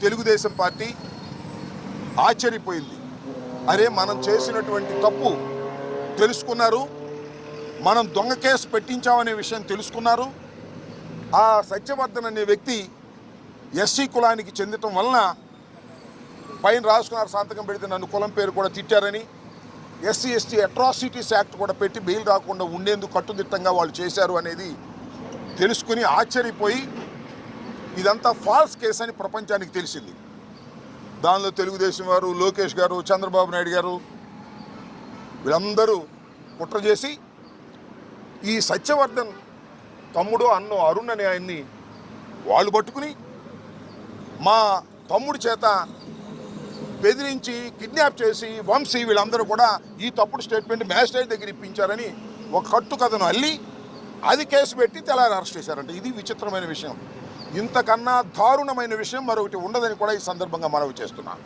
Telugu Desam party ఆశ్చర్యపోయింది. అరే, మనం చేసినటువంటి తప్పు తెలుసుకున్నారు, మనం దొంగ కేసు పెట్టించామనే విషయం తెలుసుకున్నారు. ఆ సత్యవర్ధన్ అనే వ్యక్తి ఎస్సీ కులానికి చెందటం వలన పైన రాసుకున్నారు, సంతకం పెడితే నన్ను కులం పేరు కూడా తిట్టారని, ఎస్సీ ఎస్టీ అట్రాసిటీస్ యాక్ట్ కూడా పెట్టి బెయిల్ రాకుండా ఉండేందుకు కట్టుదిట్టంగా వాళ్ళు చేశారు అనేది తెలుసుకుని ఆశ్చర్యపోయి ఇదంతా ఫాల్స్ కేసు అని ప్రపంచానికి తెలిసింది. దానిలో తెలుగుదేశం వారు, లోకేష్ గారు, చంద్రబాబు నాయుడు గారు వీళ్ళందరూ కుట్ర చేసి ఈ సత్యవర్ధన్ తమ్ముడు అన్నో అరుణ్ అనే ఆయన్ని వాళ్ళు పట్టుకుని మా తమ్ముడి చేత బెదిరించి కిడ్నాప్ చేసి వంశీ వీళ్ళందరూ కూడా ఈ తప్పుడు స్టేట్మెంట్ మ్యాజిస్ట్రేట్ దగ్గర ఇప్పించారని ఒక కట్టు కథను అల్లి అది కేసు పెట్టి తెల్లారి అరెస్ట్ చేశారంట. ఇది విచిత్రమైన విషయం. ఇంతకన్నా దారుణమైన విషయం మరొకటి ఉండదని కూడా ఈ సందర్భంగా మనవి చేస్తున్నాను.